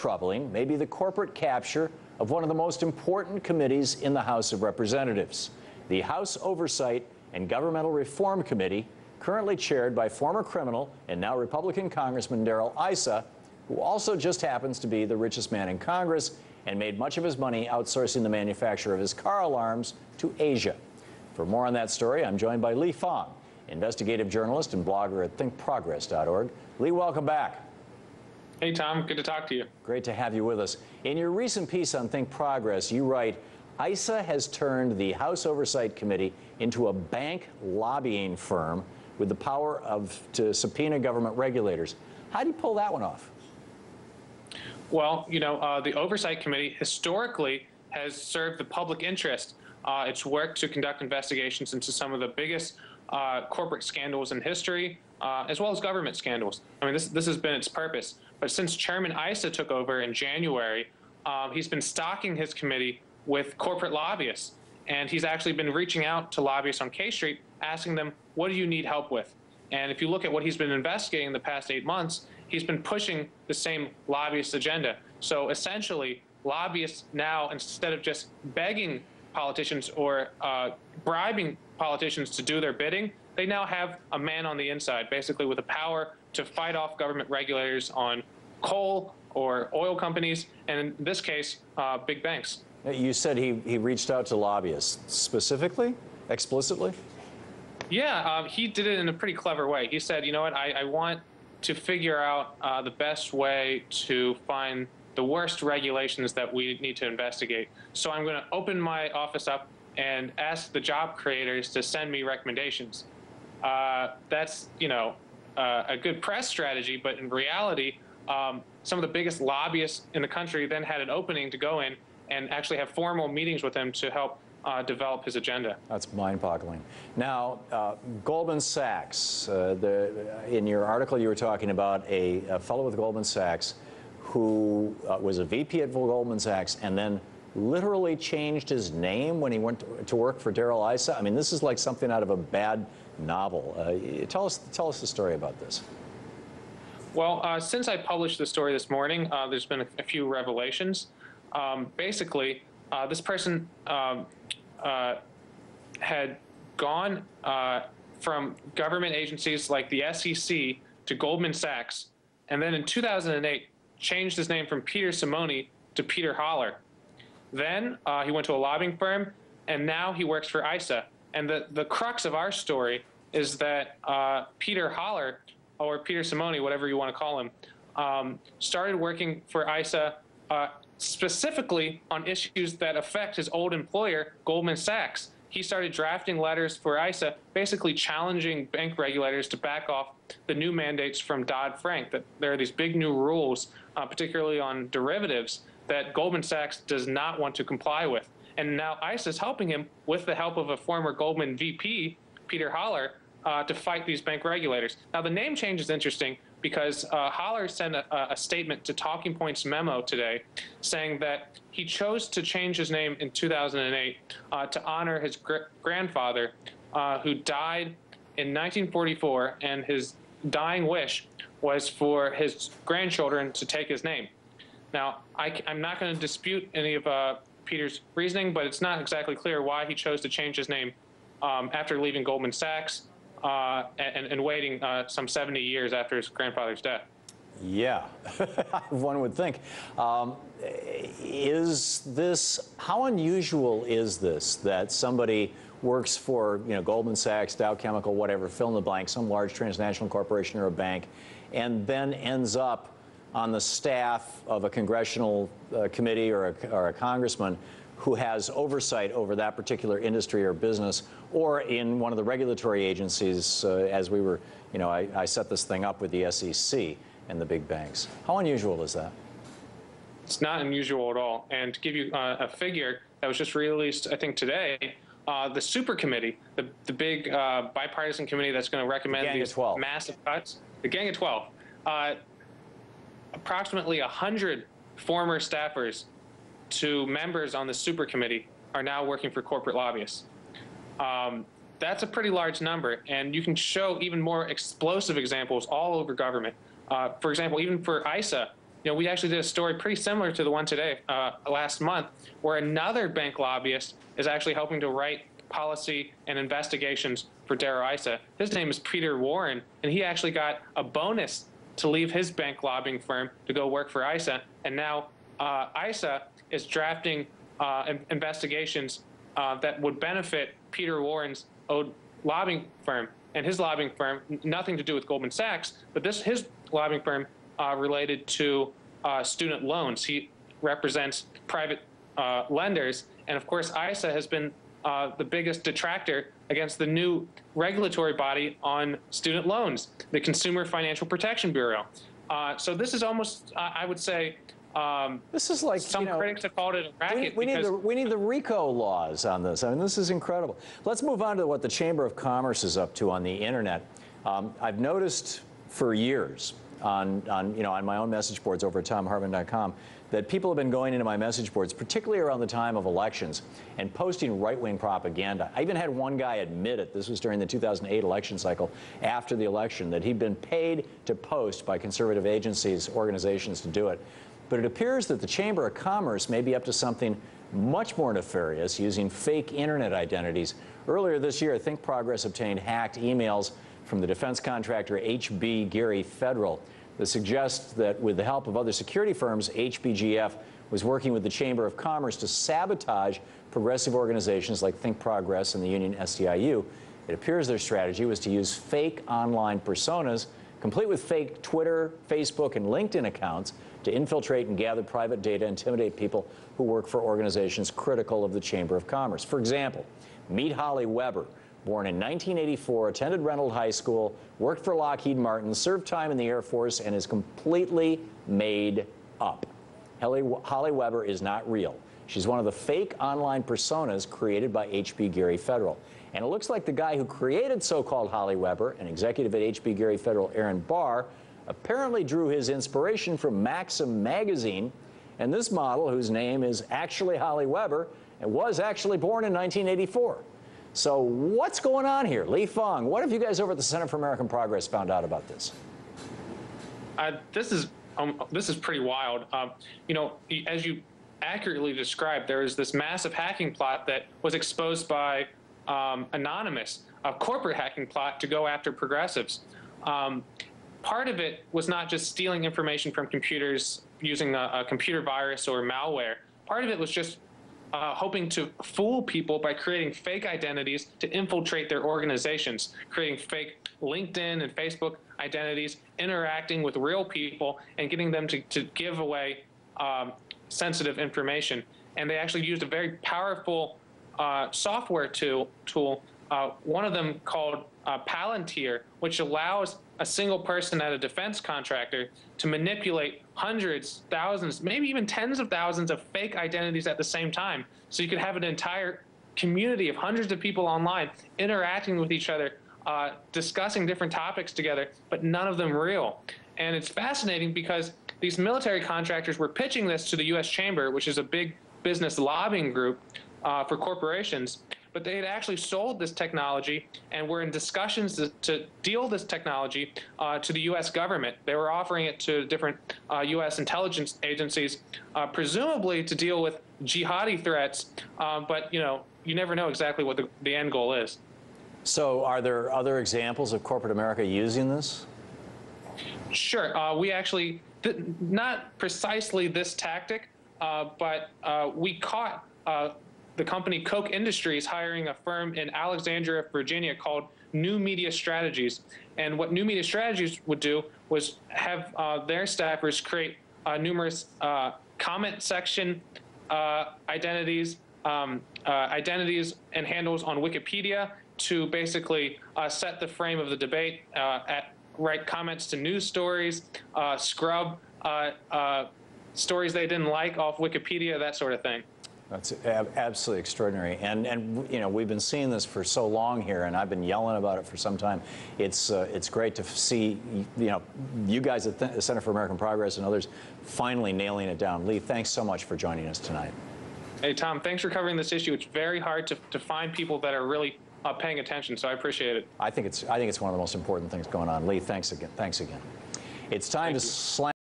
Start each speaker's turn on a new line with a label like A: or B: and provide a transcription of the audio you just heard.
A: troubling may be the corporate capture of one of the most important committees in the House of Representatives, the House Oversight and Governmental Reform Committee, currently chaired by former criminal and now Republican Congressman Issa, who also just happens to be the richest man in Congress and made much of his money outsourcing the manufacture of his car alarms to Asia. For more on that story, I'm joined by Thom, investigative journalist and blogger at thinkprogress.org. Welcome back.
B: Hey, Tom. Good to talk to you.
A: Great to have you with us. In your recent piece on Think Progress, you write, Issa has turned the House Oversight Committee into a bank lobbying firm with the power to subpoena government regulators. How do you pull that one off?
B: Well, you know, the Oversight Committee historically has served the public interest. It's worked to conduct investigations into some of the biggest corporate scandals in history, as well as government scandals. I mean, this has been its purpose. But since Chairman Issa took over in January, he's been stocking his committee with corporate lobbyists. And he's actually been reaching out to lobbyists on K Street, asking them, what do you need help with? And if you look at what he's been investigating in the past 8 months, he's been pushing the same lobbyist agenda. So essentially, lobbyists now, instead of just begging politicians or bribing politicians to do their bidding, they now have a man on the inside, basically with the power to fight off government regulators on coal or oil companies, and in this case, big banks.
A: You said he reached out to lobbyists. Specifically? Explicitly?
B: Yeah, he did it in a pretty clever way. He said, you know what, I want to figure out the best way to find the worst regulations that we need to investigate. So I'm going to open my office up and ask the job creators to send me recommendations. That's, you know, a good press strategy, but in reality, some of the biggest lobbyists in the country then had an opening to go in and actually have formal meetings with him to help develop his agenda.
A: That's mind-boggling. Now, Goldman Sachs, in your article you were talking about a fellow with Goldman Sachs who was a VP at Goldman Sachs and then literally changed his name when he went to work for Issa. I mean, this is like something out of a bad novel. Tell us the story about this.
B: Well, since I published the story this morning, there's been a few revelations. Basically, this person had gone from government agencies like the SEC to Goldman Sachs, and then in 2008 changed his name from Peter Simone to Peter Holler. Then he went to a lobbying firm, and now he works for Issa. And the crux of our story is that Peter Holler, or Peter Simone, whatever you want to call him, started working for Issa specifically on issues that affect his old employer, Goldman Sachs. He started drafting letters for Issa, basically challenging bank regulators to back off the new mandates from Dodd-Frank, that there are these big new rules, particularly on derivatives, that Goldman Sachs does not want to comply with. And now Issa is helping him with the help of a former Goldman VP, Peter Holler, to fight these bank regulators. Now, the name change is interesting because Holler sent a statement to Talking Points Memo today saying that he chose to change his name in 2008 to honor his grandfather who died in 1944, and his dying wish was for his grandchildren to take his name. Now, I'm not going to dispute any of Peter's reasoning, but it's not exactly clear why he chose to change his name after leaving Goldman Sachs and waiting some 70 years after his grandfather's death.
A: Yeah, one would think. How unusual is this that somebody works for, you know, Goldman Sachs, Dow Chemical, whatever, fill in the blank, some large transnational corporation or a bank, and then ends up on the staff of a congressional committee or a congressman who has oversight over that particular industry or business, or in one of the regulatory agencies, as we were, you know, I set this thing up with the SEC and the big banks. How unusual is that?
B: It's not unusual at all. And to give you a figure that was just released, I think today, the super committee, the big bipartisan committee that's going to recommend these massive cuts, the Gang of 12, approximately 100 former staffers to members on the super committee are now working for corporate lobbyists. That's a pretty large number, and you can show even more explosive examples all over government. For example, even for Issa, we actually did a story pretty similar to the one today, last month, where another bank lobbyist is actually helping to write policy and investigations for Issa. His name is Peter Warren, and he actually got a bonus to leave his bank lobbying firm to go work for Issa. And now Issa is drafting investigations that would benefit Peter Warren's old lobbying firm. And his lobbying firm, nothing to do with Goldman Sachs, but his lobbying firm related to student loans. He represents private lenders. And of course, Issa has been the biggest detractor against the new regulatory body on student loans, the Consumer Financial Protection Bureau. So this is almost, I would say,
A: this is like,
B: some critics have called it a racket.
A: We need the RICO laws on this. I mean, this is incredible. Let's move on to what the Chamber of Commerce is up to on the internet. I've noticed for years on my own message boards over at ThomHartmann.com that people have been going into my message boards, particularly around the time of elections, and posting right-wing propaganda. I even had one guy admit it. This was during the 2008 election cycle, after the election, that he'd been paid to post by conservative agencies, organizations to do it. But it appears that the Chamber of Commerce may be up to something much more nefarious, using fake internet identities. Earlier this year, Think Progress obtained hacked emails from the defense contractor HB Gary Federal that suggests that with the help of other security firms, HBGF was working with the Chamber of Commerce to sabotage progressive organizations like Think Progress and the union SEIU. It appears their strategy was to use fake online personas, complete with fake Twitter, Facebook, and LinkedIn accounts, to infiltrate and gather private data, intimidate people who work for organizations critical of the Chamber of Commerce. For example, meet Holly Weber, born in 1984, attended Reynolds High School, worked for Lockheed Martin, served time in the Air Force, and is completely made up. Holly Weber is not real. She's one of the fake online personas created by HB Gary Federal. And it looks like the guy who created so-called Holly Weber, an executive at HB Gary Federal, Aaron Barr, apparently drew his inspiration from Maxim magazine. And this model, whose name is actually Holly Weber, and was actually born in 1984. So what's going on here? Lee Fong, what have you guys over at the Center for American Progress found out about this?
B: This is pretty wild. As you accurately described, there is this massive hacking plot that was exposed by Anonymous, a corporate hacking plot to go after progressives. Part of it was not just stealing information from computers using a computer virus or malware. Part of it was just hoping to fool people by creating fake identities to infiltrate their organizations, creating fake LinkedIn and Facebook identities, interacting with real people, and getting them to give away sensitive information. And they actually used a very powerful software tool, one of them called Palantir, which allows a single person at a defense contractor to manipulate hundreds, thousands, maybe even tens of thousands of fake identities at the same time. So you could have an entire community of hundreds of people online interacting with each other, discussing different topics together, but none of them real. And it's fascinating because these military contractors were pitching this to the U.S. Chamber, which is a big business lobbying group for corporations. But they had actually sold this technology and were in discussions to deal this technology to the U.S. government. They were offering it to different U.S. intelligence agencies, presumably to deal with jihadi threats. But, you never know exactly what the end goal is.
A: So are there other examples of corporate America using this?
B: Sure. We actually, not precisely this tactic, but we caught the company Koch Industries hiring a firm in Alexandria, Virginia called New Media Strategies. And what New Media Strategies would do was have their staffers create numerous comment section identities and handles on Wikipedia to basically set the frame of the debate, write comments to news stories, scrub stories they didn't like off Wikipedia, that sort of thing.
A: That's absolutely extraordinary, and we've been seeing this for so long here, and I've been yelling about it for some time. It's great to see you guys at the Center for American Progress and others finally nailing it down. Lee, thanks so much for joining us tonight.
B: Hey Tom, thanks for covering this issue. It's very hard to find people that are really paying attention, so I appreciate it.
A: I think it's one of the most important things going on. Lee, thanks again. It's time to slam.